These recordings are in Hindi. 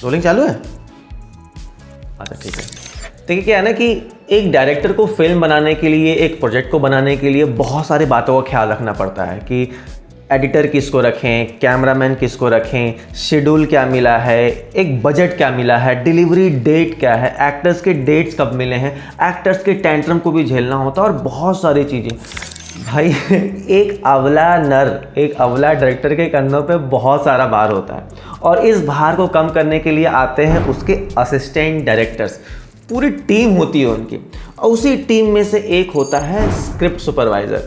रोलिंग चालू है? अच्छा ठीक है। देखिए क्या है ना कि एक डायरेक्टर को फिल्म बनाने के लिए, एक प्रोजेक्ट को बनाने के लिए बहुत सारी बातों का ख्याल रखना पड़ता है कि एडिटर किसको रखें, कैमरामैन किसको रखें, शेड्यूल क्या मिला है, एक बजट क्या मिला है, डिलीवरी डेट क्या है, एक्टर्स के डेट्स कब मिले हैं, एक्टर्स के टेंट्रम को भी झेलना होता है और बहुत सारी चीज़ें। भाई एक अवला डायरेक्टर के कंधों पे बहुत सारा भार होता है और इस भार को कम करने के लिए आते हैं उसके असिस्टेंट डायरेक्टर्स। पूरी टीम होती है उनकी और उसी टीम में से एक होता है स्क्रिप्ट सुपरवाइज़र।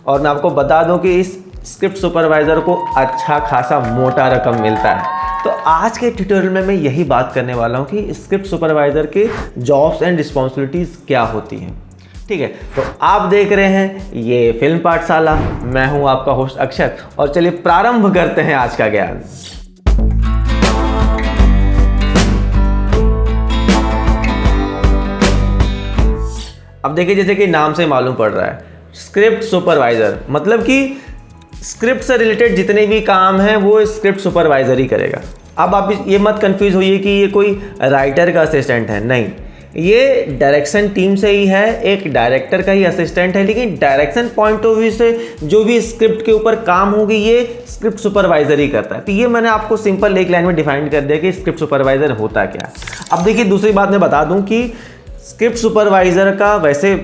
और मैं आपको बता दूं कि इस स्क्रिप्ट सुपरवाइज़र को अच्छा खासा मोटा रकम मिलता है। तो आज के ट्यूटोरियल में मैं यही बात करने वाला हूं कि स्क्रिप्ट सुपरवाइज़र के जॉब्स एंड रिस्पॉन्सिबिलिटीज़ क्या होती हैं। ठीक है, तो आप देख रहे हैं ये फिल्म पाठशाला, मैं हूं आपका होस्ट अक्षत और चलिए प्रारंभ करते हैं आज का ज्ञान। अब देखिए जैसे कि नाम से मालूम पड़ रहा है स्क्रिप्ट सुपरवाइज़र, मतलब कि स्क्रिप्ट से रिलेटेड जितने भी काम हैं वो स्क्रिप्ट सुपरवाइज़र ही करेगा। अब आप ये मत कंफ्यूज होइए कि ये कोई राइटर का असिस्टेंट है, नहीं, ये डायरेक्शन टीम से ही है, एक डायरेक्टर का ही असिस्टेंट है, लेकिन डायरेक्शन पॉइंट ऑफ व्यू से जो भी स्क्रिप्ट के ऊपर काम होगी ये स्क्रिप्ट सुपरवाइज़र ही करता है। तो ये मैंने आपको सिंपल एक लाइन में डिफाइन कर दिया कि स्क्रिप्ट सुपरवाइज़र होता क्या। अब देखिए दूसरी बात मैं बता दूं कि स्क्रिप्ट सुपरवाइज़र का वैसे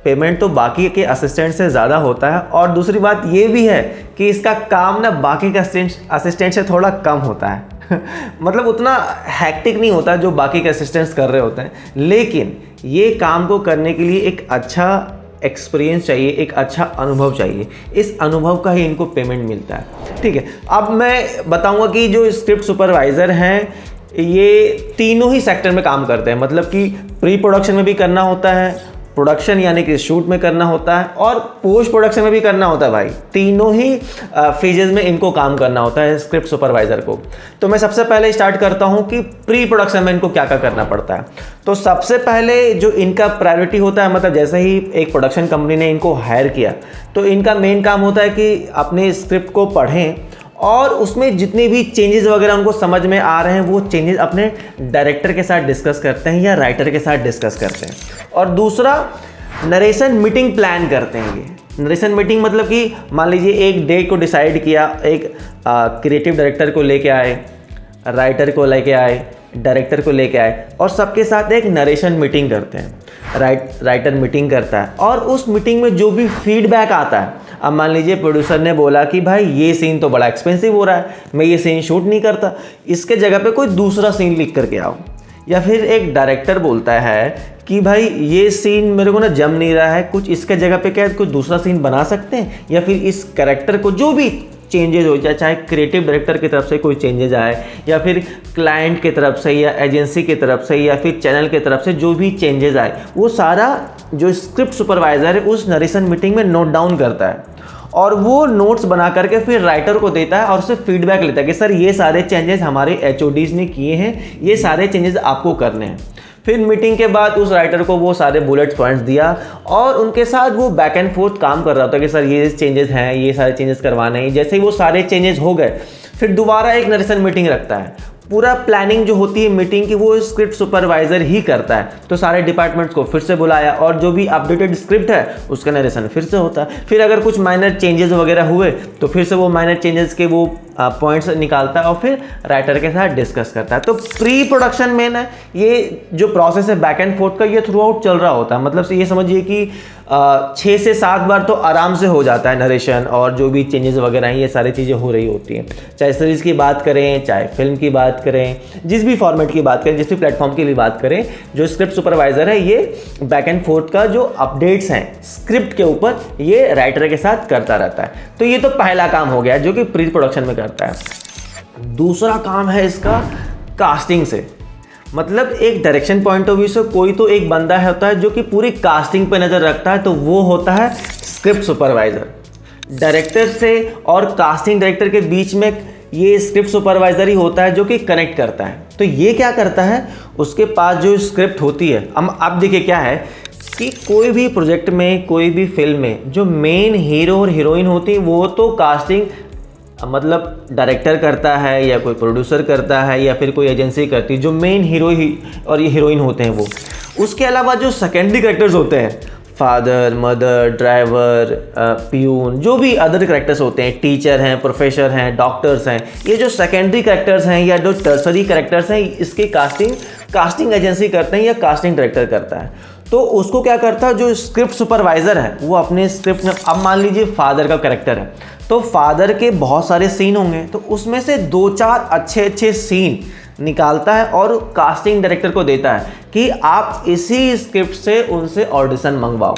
पेमेंट तो बाकी के असिस्टेंट से ज़्यादा होता है और दूसरी बात ये भी है कि इसका काम ना बाकी के असिस्टेंट से थोड़ा कम होता है मतलब उतना हैक्टिक नहीं होता जो बाकी के असिस्टेंट्स कर रहे होते हैं, लेकिन ये काम को करने के लिए एक अच्छा एक्सपीरियंस चाहिए, एक अच्छा अनुभव चाहिए। इस अनुभव का ही इनको पेमेंट मिलता है। ठीक है, अब मैं बताऊंगा कि जो स्क्रिप्ट सुपरवाइज़र हैं ये तीनों ही सेक्टर में काम करते हैं, मतलब कि प्री प्रोडक्शन में भी करना होता है, प्रोडक्शन यानी कि शूट में करना होता है और पोस्ट प्रोडक्शन में भी करना होता है। भाई तीनों ही फेजेस में इनको काम करना होता है स्क्रिप्ट सुपरवाइज़र को। तो मैं सबसे पहले स्टार्ट करता हूं कि प्री प्रोडक्शन में इनको क्या क्या करना पड़ता है। तो सबसे पहले जो इनका प्रायोरिटी होता है, मतलब जैसे ही एक प्रोडक्शन कंपनी ने इनको हायर किया तो इनका मेन काम होता है कि अपने स्क्रिप्ट को पढ़ें और उसमें जितने भी चेंजेस वगैरह उनको समझ में आ रहे हैं वो चेंजेस अपने डायरेक्टर के साथ डिस्कस करते हैं या राइटर के साथ डिस्कस करते हैं। और दूसरा नरेशन मीटिंग प्लान करते हैं। ये नरेशन मीटिंग मतलब कि मान लीजिए एक डेट को डिसाइड किया, एक क्रिएटिव डायरेक्टर को लेके आए, राइटर को लेके आए, डायरेक्टर को लेके आए और सबके साथ एक नरेशन मीटिंग करते हैं। राइटर मीटिंग करता है और उस मीटिंग में जो भी फीडबैक आता है, अब मान लीजिए प्रोड्यूसर ने बोला कि भाई ये सीन तो बड़ा एक्सपेंसिव हो रहा है, मैं ये सीन शूट नहीं करता, इसके जगह पे कोई दूसरा सीन लिख करके आओ। या फिर एक डायरेक्टर बोलता है कि भाई ये सीन मेरे को ना जम नहीं रहा है, कुछ इसके जगह पे क्या कुछ दूसरा सीन बना सकते हैं, या फिर इस कैरेक्टर को जो भी चेंजेस हो जाए, चाहे क्रिएटिव डायरेक्टर की तरफ से कोई चेंजेस आए या फिर क्लाइंट की तरफ से या एजेंसी की तरफ से या फिर चैनल की तरफ से जो भी चेंजेस आए, वो सारा जो स्क्रिप्ट सुपरवाइज़र है उस नरेशन मीटिंग में नोट डाउन करता है और वो नोट्स बना करके फिर राइटर को देता है और उससे फीडबैक लेता है कि सर ये सारे चेंजेस हमारे HODs ने किए हैं, ये सारे चेंजेस आपको करने हैं। फिर मीटिंग के बाद उस राइटर को वो सारे बुलेट पॉइंट्स दिया और उनके साथ वो बैक एंड फोर्थ काम कर रहा होता है कि सर ये चेंजेस हैं, ये सारे चेंजेस करवाने हैं। जैसे ही वो सारे चेंजेस हो गए फिर दोबारा एक नरेशन मीटिंग रखता है। पूरा प्लानिंग जो होती है मीटिंग की वो स्क्रिप्ट सुपरवाइज़र ही करता है। तो सारे डिपार्टमेंट्स को फिर से बुलाया और जो भी अपडेटेड स्क्रिप्ट है उसका नरेशन फिर से होता है। फिर अगर कुछ माइनर चेंजेस वगैरह हुए तो फिर से वो माइनर चेंजेस के वो पॉइंट्स निकालता है और फिर राइटर के साथ डिस्कस करता है। तो प्री प्रोडक्शन में ना ये जो प्रोसेस है बैक एंड फोर्थ का ये थ्रू आउट चल रहा होता है। मतलब ये समझिए कि 6 से 7 बार तो आराम से हो जाता है नरेशन और जो भी चेंजेस वगैरह हैं ये सारी चीज़ें हो रही होती हैं। चाहे सीरीज़ की बात करें, चाहे फिल्म की बात करें, जिस भी फॉर्मेट की बात करें, जिस भी प्लेटफॉर्म की भी बात करें, जो स्क्रिप्ट सुपरवाइज़र है ये बैक एंड फोर्थ का जो अपडेट्स हैं स्क्रिप्ट के ऊपर ये राइटर के साथ करता रहता है। तो ये तो पहला काम हो गया जो कि प्री प्रोडक्शन में करता है। दूसरा काम है इसका कास्टिंग से, मतलब एक डायरेक्शन पॉइंट ऑफ व्यू से कोई तो एक बंदा होता है जो कि पूरी कास्टिंग पे नज़र रखता है, तो वो होता है स्क्रिप्ट सुपरवाइज़र। डायरेक्टर से और कास्टिंग डायरेक्टर के बीच में ये स्क्रिप्ट सुपरवाइज़र ही होता है जो कि कनेक्ट करता है। तो ये क्या करता है, उसके पास जो स्क्रिप्ट होती है, अब देखिए क्या है कि कोई भी प्रोजेक्ट में, कोई भी फिल्म में जो मेन हीरो और हीरोइन होती है वो तो कास्टिंग मतलब डायरेक्टर करता है या कोई प्रोड्यूसर करता है या फिर कोई एजेंसी करती है, जो मेन हीरो ही और ये हीरोइन होते हैं वो। उसके अलावा जो सेकेंडरी कैरेक्टर्स होते हैं, फादर, मदर, ड्राइवर, पियून, जो भी अदर कैरेक्टर्स होते हैं, टीचर हैं, प्रोफेसर हैं, डॉक्टर्स हैं, ये जो सेकेंडरी कैरेक्टर्स हैं या जो टर्सरी कैरेक्टर्स हैं, इसकी कास्टिंग एजेंसी करते हैं या कास्टिंग डायरेक्टर करता है। तो उसको क्या करता है, जो स्क्रिप्ट सुपरवाइज़र है वो अपने स्क्रिप्ट में, अब मान लीजिए फादर का कैरेक्टर है तो फादर के बहुत सारे सीन होंगे, तो उसमें से 2-4 अच्छे सीन निकालता है और कास्टिंग डायरेक्टर को देता है कि आप इसी स्क्रिप्ट से उनसे ऑडिशन मंगवाओ।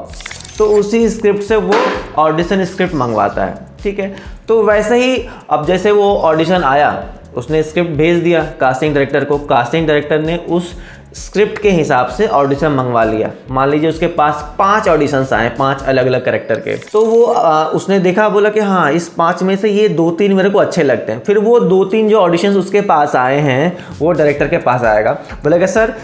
तो उसी स्क्रिप्ट से वो ऑडिशन स्क्रिप्ट मंगवाता है, ठीक है। तो वैसे ही अब जैसे वो ऑडिशन आया, उसने स्क्रिप्ट भेज दिया कास्टिंग डायरेक्टर को, कास्टिंग डायरेक्टर ने उस स्क्रिप्ट के हिसाब से ऑडिशन मंगवा लिया। मान लीजिए उसके पास 5 ऑडिशंस आए, 5 अलग अलग कैरेक्टर के। तो वो उसने देखा, बोला कि हाँ इस 5 में से ये 2-3 मेरे को अच्छे लगते हैं। फिर वो 2-3 जो ऑडिशंस उसके पास आए हैं वो डायरेक्टर के पास आएगा, बोलेगा सर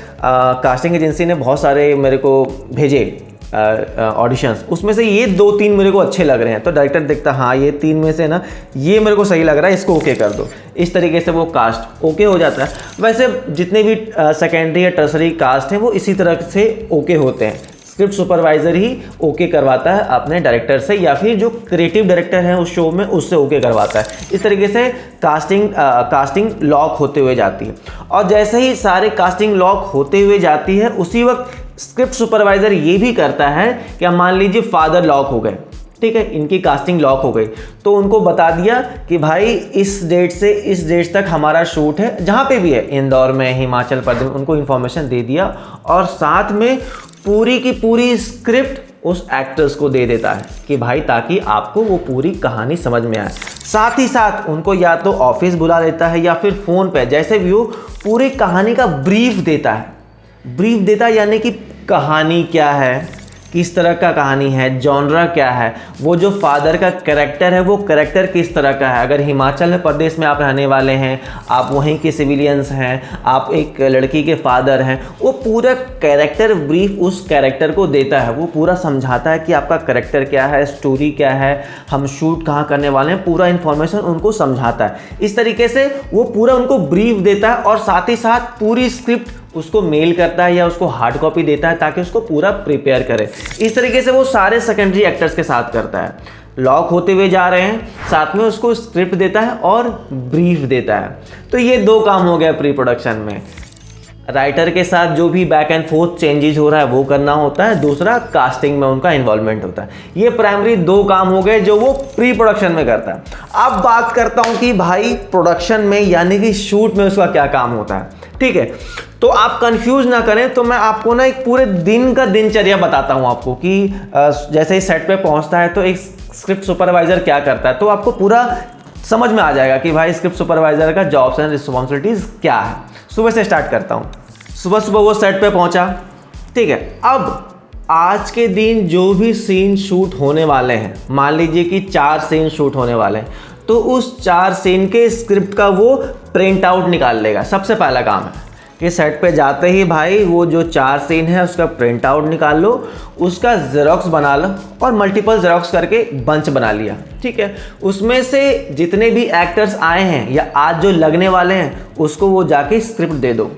कास्टिंग एजेंसी ने बहुत सारे मेरे को भेजे ऑडिशंस, उसमें से ये 2-3 मेरे को अच्छे लग रहे हैं। तो डायरेक्टर देखता हाँ ये 3 में से ना ये मेरे को सही लग रहा है, इसको ओके कर दो। इस तरीके से वो कास्ट ओके हो जाता है। वैसे जितने भी सेकेंडरी या टर्सरी कास्ट हैं वो इसी तरह से ओके होते हैं। स्क्रिप्ट सुपरवाइज़र ही ओके करवाता है अपने डायरेक्टर से, या फिर जो क्रिएटिव डायरेक्टर है उस शो में उससे ओके करवाता है। इस तरीके से कास्टिंग लॉक होते हुए जाती है। और जैसे ही सारे कास्टिंग लॉक होते हुए जाती है, उसी वक्त स्क्रिप्ट सुपरवाइज़र ये भी करता है कि मान लीजिए फादर लॉक हो गए, ठीक है, इनकी कास्टिंग लॉक हो गई, तो उनको बता दिया कि भाई इस डेट से इस डेट तक हमारा शूट है, जहाँ पे भी है, इंदौर में, हिमाचल प्रदेश, उनको इन्फॉर्मेशन दे दिया और साथ में पूरी की पूरी स्क्रिप्ट उस एक्टर्स को दे देता है कि भाई ताकि आपको वो पूरी कहानी समझ में आए। साथ ही साथ उनको या तो ऑफिस बुला लेता है या फिर फ़ोन पे, जैसे भी हो, पूरी कहानी का ब्रीफ देता है। ब्रीफ देता है यानी कि कहानी क्या है, किस तरह का कहानी है, जॉनरा क्या है, वो जो फादर का कैरेक्टर है वो कैरेक्टर किस तरह का है। अगर हिमाचल प्रदेश में आप रहने वाले हैं, आप वहीं के सिविलियंस हैं, आप एक लड़की के फादर हैं, वो पूरा कैरेक्टर ब्रीफ उस कैरेक्टर को देता है। वो पूरा समझाता है कि आपका कैरेक्टर क्या है, स्टोरी क्या है, हम शूट कहाँ करने वाले हैं, पूरा इन्फॉर्मेशन उनको समझाता है। इस तरीके से वो पूरा उनको ब्रीफ देता है और साथ ही साथ पूरी स्क्रिप्ट उसको मेल करता है या उसको हार्ड कॉपी देता है ताकि उसको पूरा प्रिपेयर करे। इस तरीके से वो सारे सेकेंडरी एक्टर्स के साथ करता है। लॉक होते हुए जा रहे हैं, साथ में उसको स्क्रिप्ट देता है और ब्रीफ देता है। तो ये 2 काम हो गया प्री प्रोडक्शन में। राइटर के साथ जो भी बैक एंड फोर्थ चेंजेस हो रहा है वो करना होता है, दूसरा कास्टिंग में उनका इन्वॉल्वमेंट होता है। ये प्राइमरी 2 काम हो गए जो वो प्री प्रोडक्शन में करता है। अब बात करता हूँ कि भाई प्रोडक्शन में यानी कि शूट में उसका क्या काम होता है, ठीक है। तो आप कंफ्यूज ना करें, तो मैं आपको ना एक पूरे दिन का दिनचर्या बताता हूँ आपको कि जैसे ही सेट पे पहुँचता है तो एक स्क्रिप्ट सुपरवाइज़र क्या करता है, तो आपको पूरा समझ में आ जाएगा कि भाई स्क्रिप्ट सुपरवाइज़र का जॉब्स एंड रिस्पॉन्सिबिलिटीज़ क्या है। सुबह से स्टार्ट करता हूँ। सुबह वो सेट पे पहुँचा, ठीक है। अब आज के दिन जो भी सीन शूट होने वाले हैं, मान लीजिए कि 4 सीन शूट होने वाले हैं, तो उस 4 सीन के स्क्रिप्ट का वो प्रिंट आउट निकाल लेगा। सबसे पहला काम है कि सेट पे जाते ही भाई वो जो 4 सीन है उसका प्रिंट आउट निकाल लो, उसका जेरोक्स बना लो और मल्टीपल जेरोक्स करके बंच बना लिया, ठीक है। उसमें से जितने भी एक्टर्स आए हैं या आज जो लगने वाले हैं उसको वो जाके स्क्रिप्ट दे दो।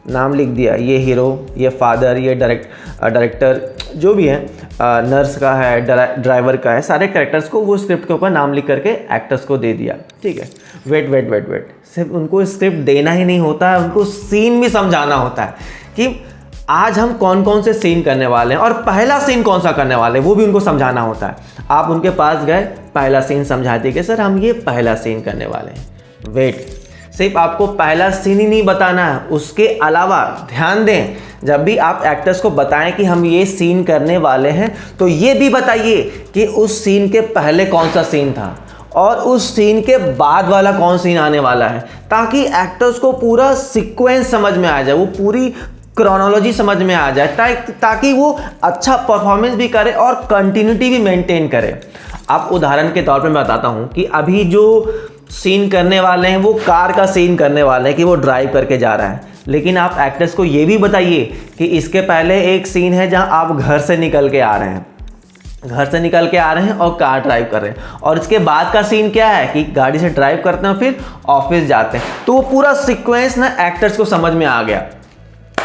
नाम लिख दिया, ये हीरो, ये फादर, ये डायरेक्टर जो भी है, नर्स का है, ड्राइवर का है, सारे कैरेक्टर्स को वो स्क्रिप्ट के ऊपर नाम लिख करके एक्टर्स को दे दिया, ठीक है। वेट, सिर्फ उनको स्क्रिप्ट देना ही नहीं होता है, उनको सीन भी समझाना होता है कि आज हम कौन कौन से सीन करने वाले हैं और पहला सीन कौन सा करने वाले हैं वो भी उनको समझाना होता है। आप उनके पास गए, पहला सीन समझा दिए कि सर हम ये पहला सीन करने वाले हैं। वेट, सिर्फ आपको पहला सीन ही नहीं बताना है, उसके अलावा ध्यान दें, जब भी आप एक्टर्स को बताएं कि हम ये सीन करने वाले हैं तो ये भी बताइए कि उस सीन के पहले कौन सा सीन था और उस सीन के बाद वाला कौन सीन आने वाला है, ताकि एक्टर्स को पूरा सीक्वेंस समझ में आ जाए, वो पूरी क्रोनोलॉजी समझ में आ जाए, ताकि वो अच्छा परफॉर्मेंस भी करे और कंटिन्यूटी भी मेंटेन करे। अब उदाहरण के तौर पे मैं बताता हूँ कि अभी जो सीन करने वाले हैं वो कार का सीन करने वाले हैं कि वो ड्राइव करके जा रहा है, लेकिन आप एक्टर्स को ये भी बताइए कि इसके पहले एक सीन है जहां आप घर से निकल के आ रहे हैं, घर से निकल के आ रहे हैं और कार ड्राइव कर रहे हैं, और इसके बाद का सीन क्या है कि गाड़ी से ड्राइव करते हैं फिर ऑफिस जाते हैं। तो वो पूरा सीक्वेंस ना एक्टर्स को समझ में आ गया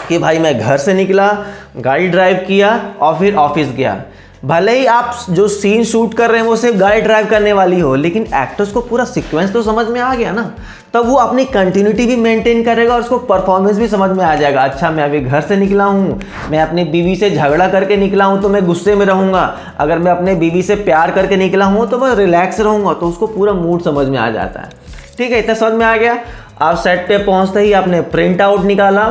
कि भाई मैं घर से निकला, गाड़ी ड्राइव किया और फिर ऑफिस गया। भले ही आप जो सीन शूट कर रहे हैं वो सिर्फ गाड़ी ड्राइव करने वाली हो, लेकिन एक्टर्स को पूरा सीक्वेंस तो समझ में आ गया ना, तब वो अपनी कंटिन्यूटी भी मेंटेन करेगा और उसको परफॉर्मेंस भी समझ में आ जाएगा। अच्छा मैं अभी घर से निकला हूँ, मैं अपनी बीवी से झगड़ा करके निकला हूँ तो मैं गुस्से में रहूँगा, अगर मैं अपने बीवी से प्यार करके निकला हूँ तो मैं रिलैक्स रहूँगा, तो उसको पूरा मूड समझ में आ जाता है। ठीक है, इतना समझ में आ गया। आप सेट पे पहुँचते ही आपने प्रिंट आउट निकाला,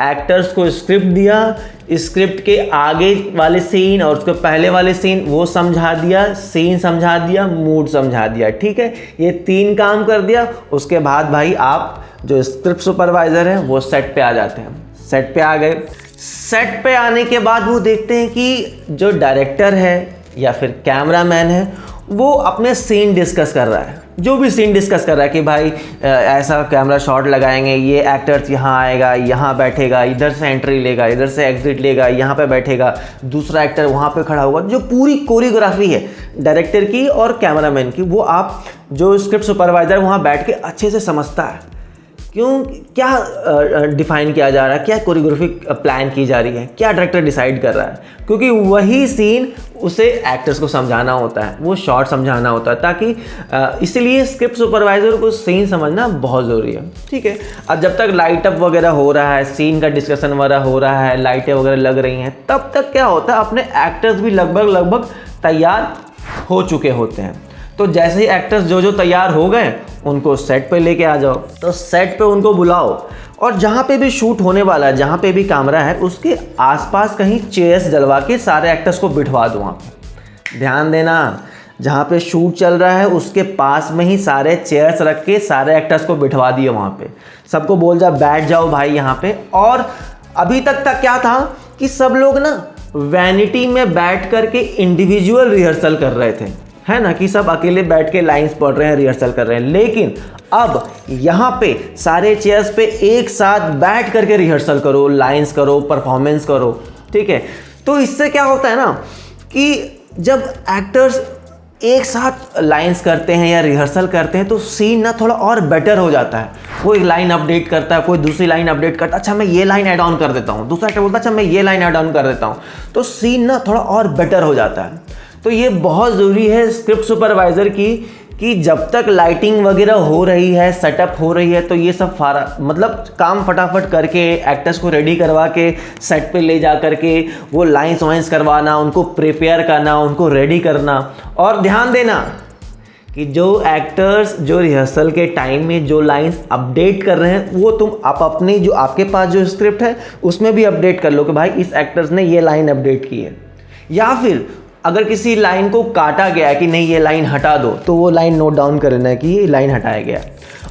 एक्टर्स को स्क्रिप्ट दिया, स्क्रिप्ट के आगे वाले सीन और उसके पहले वाले सीन वो समझा दिया, सीन समझा दिया, मूड समझा दिया। ठीक है, ये 3 काम कर दिया। उसके बाद भाई आप जो स्क्रिप्ट सुपरवाइज़र हैं वो सेट पे आ जाते हैं। सेट पे आ गए, सेट पे आने के बाद वो देखते हैं कि जो डायरेक्टर है या फिर कैमरामैन है वो अपने सीन डिस्कस कर रहा है, जो भी सीन डिस्कस कर रहा है कि भाई ऐसा कैमरा शॉट लगाएंगे, ये एक्टर्स यहाँ आएगा, यहाँ बैठेगा, इधर से एंट्री लेगा, इधर से एग्जिट लेगा, यहाँ पे बैठेगा, दूसरा एक्टर वहाँ पे खड़ा होगा। जो पूरी कोरियोग्राफी है डायरेक्टर की और कैमरामैन की, वो आप जो स्क्रिप्ट सुपरवाइज़र वहाँ बैठ के अच्छे से समझता है। क्यों, क्या डिफाइन किया जा रहा है, क्या कोरियोग्राफी प्लान की जा रही है, क्या डायरेक्टर डिसाइड कर रहा है, क्योंकि वही सीन उसे एक्टर्स को समझाना होता है, वो शॉट समझाना होता है, ताकि इसलिए स्क्रिप्ट सुपरवाइज़र को सीन समझना बहुत ज़रूरी है। ठीक है, अब जब तक लाइट अप वगैरह हो रहा है, सीन का डिस्कशन वगैरह हो रहा है, लाइटें वगैरह लग रही हैं, तब तक क्या होता है अपने एक्टर्स भी लगभग तैयार हो चुके होते हैं। तो जैसे ही एक्टर्स जो तैयार हो गए उनको सेट पे लेके आ जाओ। तो सेट पे उनको बुलाओ और जहाँ पे भी शूट होने वाला है, जहाँ पे भी कैमरा है, उसके आसपास कहीं चेयर्स डलवा के सारे एक्टर्स को बिठवा दो वहाँ पे। ध्यान देना, जहाँ पे शूट चल रहा है उसके पास में ही सारे चेयर्स रख के सारे एक्टर्स को बिठवा दिए वहाँ पे। सबको बोल जा बैठ जाओ भाई यहाँ पे। और अभी तक क्या था कि सब लोग ना वैनिटी में बैठ करके इंडिविजुअल रिहर्सल कर रहे थे, है ना, कि सब अकेले बैठ के लाइंस पढ़ रहे हैं, रिहर्सल कर रहे हैं। लेकिन अब यहाँ पे सारे चेयर्स पे एक साथ बैठ करके रिहर्सल करो, लाइंस करो, परफॉर्मेंस करो। ठीक है, तो इससे क्या होता है ना कि जब एक्टर्स एक साथ लाइंस करते हैं या रिहर्सल करते हैं तो सीन ना थोड़ा और बेटर हो जाता है। कोई लाइन अपडेट करता है, कोई दूसरी लाइन अपडेट करता है, अच्छा मैं ये लाइन ऐड ऑन कर देता हूँ, दूसरा एक्टर बोलता है अच्छा मैं ये लाइन ऐड ऑन कर देता हूँ, तो सीन ना थोड़ा और बेटर हो जाता है। तो ये बहुत ज़रूरी है स्क्रिप्ट सुपरवाइज़र की कि जब तक लाइटिंग वगैरह हो रही है, सेटअप हो रही है, तो ये सब मतलब काम फटाफट करके एक्टर्स को रेडी करवा के सेट पे ले जा करके वो लाइंस वाइंस करवाना, उनको प्रिपेयर करना, उनको रेडी करना। और ध्यान देना कि जो एक्टर्स जो रिहर्सल के टाइम में जो लाइंस अपडेट कर रहे हैं वो तुम आप अपनी जो आपके पास जो स्क्रिप्ट है उसमें भी अपडेट कर लो कि भाई इस एक्टर्स ने ये लाइन अपडेट की है। या फिर अगर किसी लाइन को काटा गया है कि नहीं ये लाइन हटा दो, तो वो लाइन नोट डाउन करना है कि ये लाइन हटाया गया।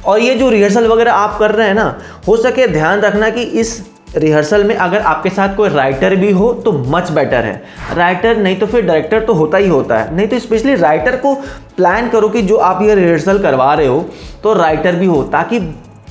और ये जो रिहर्सल वगैरह आप कर रहे हैं ना, हो सके ध्यान रखना कि इस रिहर्सल में अगर आपके साथ कोई राइटर भी हो तो मच बेटर है। राइटर नहीं तो फिर डायरेक्टर तो होता ही होता है, नहीं तो स्पेशली राइटर को प्लान करो कि जो आप ये रिहर्सल करवा रहे हो तो राइटर भी हो, ताकि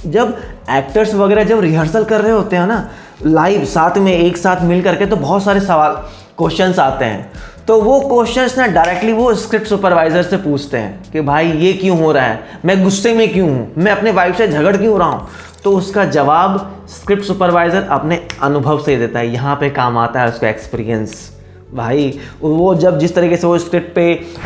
जब एक्टर्स वगैरह जब रिहर्सल कर रहे होते हैं ना लाइव साथ में एक साथ मिल करके, तो बहुत सारे सवाल क्वेश्चंस आते हैं। तो वो क्वेश्चंस ना डायरेक्टली वो स्क्रिप्ट सुपरवाइज़र से पूछते हैं कि भाई ये क्यों हो रहा है, मैं गुस्से में क्यों हूँ, मैं अपने वाइफ से झगड़ क्यों रहा हूँ। तो उसका जवाब स्क्रिप्ट सुपरवाइज़र अपने अनुभव से देता है। यहाँ पे काम आता है उसका एक्सपीरियंस। भाई वो जब जिस तरीके से वो स्क्रिप्ट पे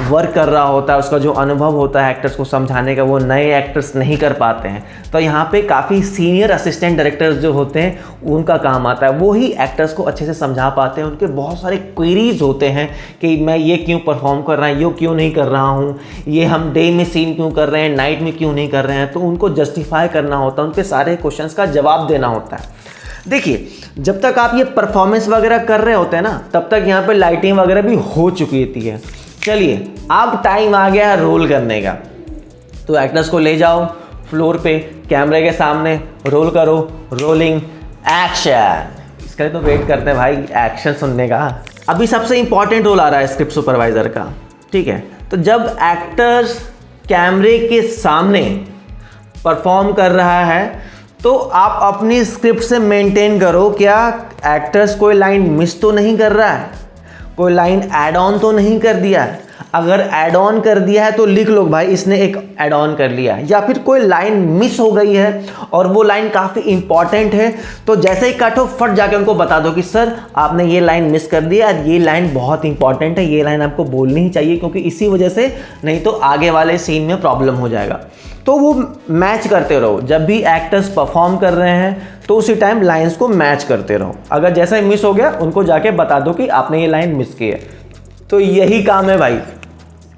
वर्क कर रहा होता है, उसका जो अनुभव होता है एक्टर्स को समझाने का, वो नए एक्टर्स नहीं कर पाते हैं। तो यहाँ पे काफ़ी सीनियर असिस्टेंट डायरेक्टर्स जो होते हैं उनका काम आता है, वो ही एक्टर्स को अच्छे से समझा पाते हैं। उनके बहुत सारे क्वेरीज होते हैं कि मैं ये क्यों परफॉर्म कर रहा हूँ, ये क्यों नहीं कर रहा हूँ, ये हम डे में सीन क्यों कर रहे हैं, नाइट में क्यों नहीं कर रहे हैं। तो उनको जस्टिफाई करना होता है, उनके सारे क्वेश्चंस का जवाब देना होता है। देखिए जब तक आप ये परफॉर्मेंस वगैरह कर रहे होते हैं ना, तब तक यहाँ पे लाइटिंग वगैरह भी हो चुकी होती है। चलिए अब टाइम आ गया है रोल करने का। तो एक्टर्स को ले जाओ फ्लोर पे, कैमरे के सामने रोल करो, रोलिंग एक्शन। इसके लिए तो वेट करते हैं भाई एक्शन सुनने का। अभी सबसे इंपॉर्टेंट रोल आ रहा है स्क्रिप्ट सुपरवाइज़र का, ठीक है। तो जब एक्टर्स कैमरे के सामने परफॉर्म कर रहा है तो आप अपनी स्क्रिप्ट से मेंटेन करो क्या एक्टर्स कोई लाइन मिस तो नहीं कर रहा है, कोई लाइन ऐड ऑन तो नहीं कर दिया है? अगर ऐड ऑन कर दिया है तो लिख लो भाई इसने एक ऐड ऑन कर लिया है। या फिर कोई लाइन मिस हो गई है और वो लाइन काफ़ी इंपॉर्टेंट है, तो जैसे ही कट हो फट जाके उनको बता दो कि सर आपने ये लाइन मिस कर दिया, ये लाइन बहुत इंपॉर्टेंट है, ये लाइन आपको बोलनी ही चाहिए, क्योंकि इसी वजह से नहीं तो आगे वाले सीन में प्रॉब्लम हो जाएगा। तो वो मैच करते रहो, जब भी एक्टर्स परफॉर्म कर रहे हैं तो उसी टाइम लाइंस को मैच करते रहो। अगर जैसा ही मिस हो गया उनको जाके बता दो कि आपने ये लाइन मिस की है। तो यही काम है भाई,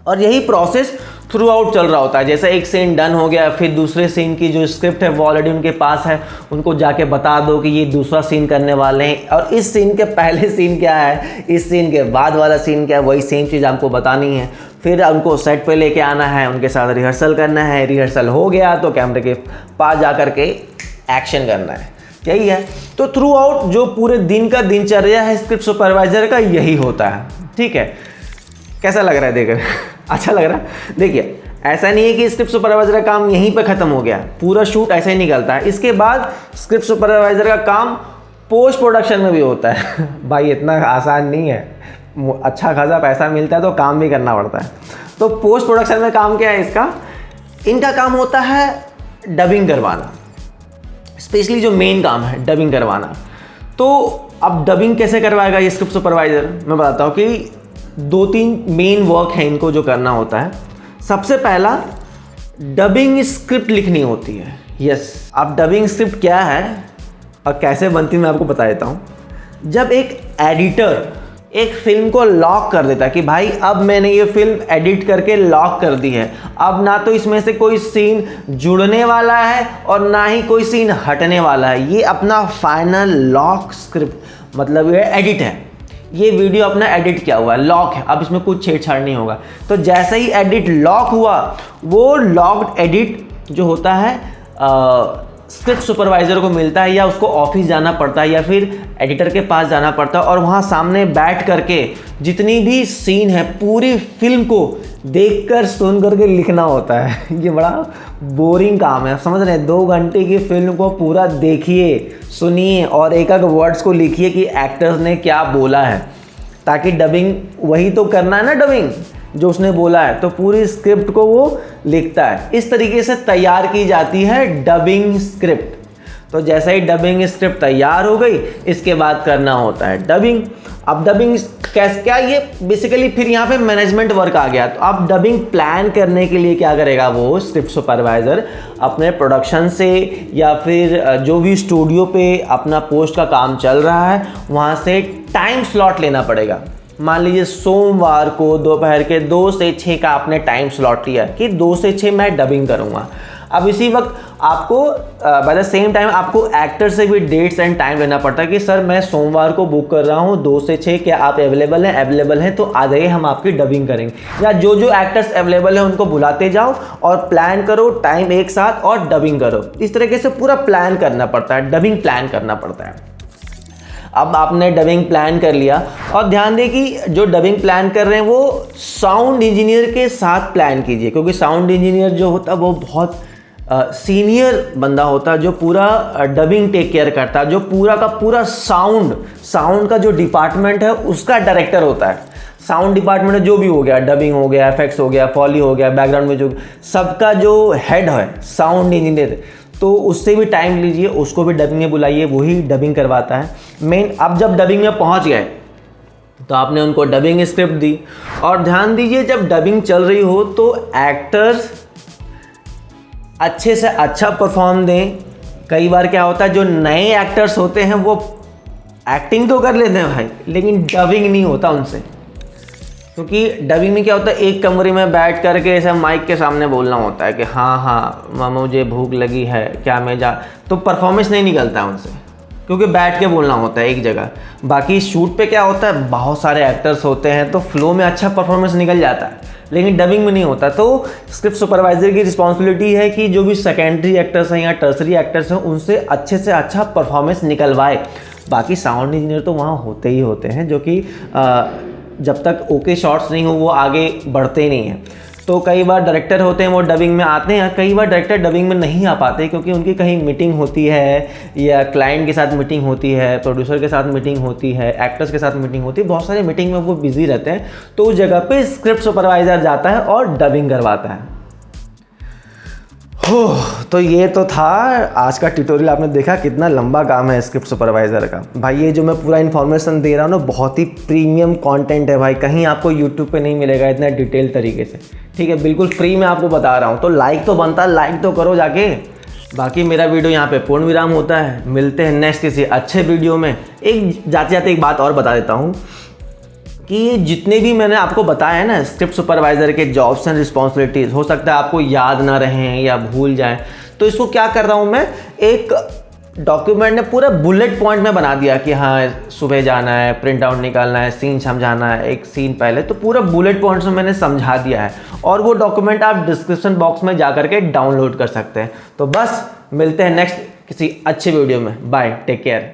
और यही प्रोसेस थ्रू आउट चल रहा होता है। जैसे एक सीन डन हो गया, फिर दूसरे सीन की जो स्क्रिप्ट है वो ऑलरेडी उनके पास है, उनको जाके बता दो कि ये दूसरा सीन करने वाले हैं और इस सीन के पहले सीन क्या है, इस सीन के बाद वाला सीन क्या है, वही सेम चीज़ आपको बतानी है। फिर उनको सेट पे लेके आना है, उनके साथ रिहर्सल करना है, रिहर्सल हो गया तो कैमरे के पास जा कर के एक्शन करना है, यही है। तो थ्रू आउट जो पूरे दिन का दिनचर्या है स्क्रिप्ट सुपरवाइजर का यही होता है, ठीक है। कैसा लग रहा है देखकर? अच्छा लग रहा है? देखिए ऐसा नहीं है कि स्क्रिप्ट सुपरवाइजर का काम यहीं पे ख़त्म हो गया, पूरा शूट ऐसे ही निकलता है। इसके बाद स्क्रिप्ट सुपरवाइजर का काम पोस्ट प्रोडक्शन में भी होता है। भाई इतना आसान नहीं है, अच्छा खासा पैसा मिलता है तो काम भी करना पड़ता है। तो पोस्ट प्रोडक्शन में काम क्या है इसका? इनका काम होता है डबिंग करवाना, स्पेशली जो मेन काम है डबिंग करवाना। तो अब डबिंग कैसे करवाएगा ये स्क्रिप्ट सुपरवाइजर? मैं बताता हूँ कि 2-3 मेन वर्क है इनको जो करना होता है। सबसे पहला डबिंग स्क्रिप्ट लिखनी होती है। यस, अब डबिंग स्क्रिप्ट क्या है और कैसे बनती है मैं आपको बता देता हूँ। जब एक एडिटर एक फिल्म को लॉक कर देता है कि भाई अब मैंने ये फिल्म एडिट करके लॉक कर दी है, अब ना तो इसमें से कोई सीन जुड़ने वाला है और ना ही कोई सीन हटने वाला है, ये अपना फाइनल लॉक स्क्रिप्ट मतलब ये एडिट है, ये वीडियो अपना एडिट किया हुआ है, लॉक है, अब इसमें कुछ छेड़छाड़ नहीं होगा। तो जैसे ही एडिट लॉक हुआ, वो लॉक्ड एडिट जो होता है स्क्रिप्ट सुपरवाइज़र को मिलता है, या उसको ऑफिस जाना पड़ता है या फिर एडिटर के पास जाना पड़ता है और वहाँ सामने बैठ करके जितनी भी सीन है पूरी फिल्म को देखकर सुन करके लिखना होता है। ये बड़ा बोरिंग काम है, समझ रहे हैं? 2 घंटे की फिल्म को पूरा देखिए, सुनिए और एक एक वर्ड्स को लिखिए कि एक्टर्स ने क्या बोला है, ताकि डबिंग वही तो करना है ना, डबिंग जो उसने बोला है, तो पूरी स्क्रिप्ट को वो लिखता है। इस तरीके से तैयार की जाती है डबिंग स्क्रिप्ट। तो जैसे ही डबिंग स्क्रिप्ट तैयार हो गई, इसके बाद करना होता है डबिंग। अब डबिंग कैसे, क्या ये बेसिकली फिर यहाँ पे मैनेजमेंट वर्क आ गया। तो अब डबिंग प्लान करने के लिए क्या करेगा वो स्क्रिप्ट सुपरवाइज़र, अपने प्रोडक्शन से या फिर जो भी स्टूडियो पे अपना पोस्ट का काम चल रहा है वहाँ से टाइम स्लॉट लेना पड़ेगा। मान लीजिए सोमवार को दोपहर के 2 से 6 का आपने टाइम स्लॉट लिया कि 2 से 6 मैं डबिंग करूँगा। अब इसी वक्त आपको बाय द सेम टाइम आपको एक्टर से भी डेट्स एंड टाइम लेना पड़ता है कि सर मैं सोमवार को बुक कर रहा हूँ 2 से 6, क्या आप अवेलेबल हैं? अवेलेबल हैं तो आ जाइए, हम आपकी डबिंग करेंगे। या जो जो एक्टर्स अवेलेबल हैं उनको बुलाते जाओ और प्लान करो टाइम एक साथ और डबिंग करो। इस तरीके से पूरा प्लान करना पड़ता है, डबिंग प्लान करना पड़ता है। अब आपने डबिंग प्लान कर लिया, और ध्यान दें कि जो डबिंग प्लान कर रहे हैं वो साउंड इंजीनियर के साथ प्लान कीजिए, क्योंकि साउंड इंजीनियर जो होता है वो बहुत सीनियर बंदा होता है जो पूरा डबिंग टेक केयर करता है, जो पूरा का पूरा साउंड का जो डिपार्टमेंट है उसका डायरेक्टर होता है। साउंड डिपार्टमेंट जो भी हो गया, डबिंग हो गया, एफेक्ट्स हो गया, फॉली हो गया, बैकग्राउंड में जो सबका जो हेड है साउंड इंजीनियर, तो उससे भी टाइम लीजिए, उसको भी डबिंग में बुलाइए, वही डबिंग करवाता है मेन। अब जब डबिंग में पहुंच गए तो आपने उनको डबिंग स्क्रिप्ट दी, और ध्यान दीजिए जब डबिंग चल रही हो तो एक्टर्स अच्छे से अच्छा परफॉर्म दें। कई बार क्या होता है जो नए एक्टर्स होते हैं वो एक्टिंग तो कर लेते हैं भाई, लेकिन डबिंग नहीं होता उनसे, क्योंकि डबिंग में क्या होता है एक कमरे में बैठ करके ऐसे माइक के सामने बोलना होता है कि हाँ हाँ मुझे भूख लगी है, क्या मैं जा, तो परफॉर्मेंस नहीं निकलता है उनसे, क्योंकि बैठ के बोलना होता है एक जगह। बाकी शूट पे क्या होता है बहुत सारे एक्टर्स होते हैं तो फ्लो में अच्छा परफॉर्मेंस निकल जाता है, लेकिन डबिंग में नहीं होता। तो स्क्रिप्ट सुपरवाइजर की रिस्पॉन्सिबिलिटी है कि जो भी सेकेंडरी एक्टर्स हैं या टर्सरी एक्टर्स हैं उनसे अच्छे से अच्छा परफॉर्मेंस निकलवाए। बाकी साउंड इंजीनियर तो वहाँ होते ही होते हैं जो कि जब तक ओके शॉट्स नहीं हो वो आगे बढ़ते ही नहीं हैं। तो कई बार डायरेक्टर होते हैं वो डबिंग में आते हैं, कई बार डायरेक्टर डबिंग में नहीं आ पाते क्योंकि उनकी कहीं मीटिंग होती है या क्लाइंट के साथ मीटिंग होती है, प्रोड्यूसर के साथ मीटिंग होती है, एक्टर्स के साथ मीटिंग होती है, बहुत सारे मीटिंग में वो बिजी रहते हैं। तो उस जगह पे स्क्रिप्ट सुपरवाइज़र जाता है और डबिंग करवाता है। हो, तो ये तो था आज का ट्यूटोरियल। आपने देखा कितना लंबा काम है स्क्रिप्ट सुपरवाइज़र का। भाई ये जो मैं पूरा इन्फॉर्मेशन दे रहा हूँ ना, बहुत ही प्रीमियम कंटेंट है भाई, कहीं आपको यूट्यूब पे नहीं मिलेगा इतना डिटेल तरीके से। ठीक है, बिल्कुल फ्री में आपको बता रहा हूँ। तो लाइक तो बनता है, लाइक तो करो जाके। बाकी मेरा वीडियो यहाँ पे पूर्ण विराम होता है। मिलते हैं नेक्स्ट किसी अच्छे वीडियो में। एक जाते जाते एक बात और बता देता हूँ कि ये जितने भी मैंने आपको बताया है ना स्क्रिप्ट सुपरवाइज़र के जॉब्स एंड रिस्पॉन्सिबिलिटीज़, हो सकता है आपको याद ना रहें या भूल जाएं, तो इसको क्या कर रहा हूँ मैं, एक डॉक्यूमेंट ने पूरा बुलेट पॉइंट में बना दिया कि हाँ सुबह जाना है, प्रिंट आउट निकालना है, सीन समझाना है, एक सीन पहले, तो पूरा बुलेट पॉइंट्स में मैंने समझा दिया है। और वो डॉक्यूमेंट आप डिस्क्रिप्शन बॉक्स में जा करके डाउनलोड कर सकते हैं। तो बस मिलते हैं नेक्स्ट किसी अच्छे वीडियो में। Bye, take care.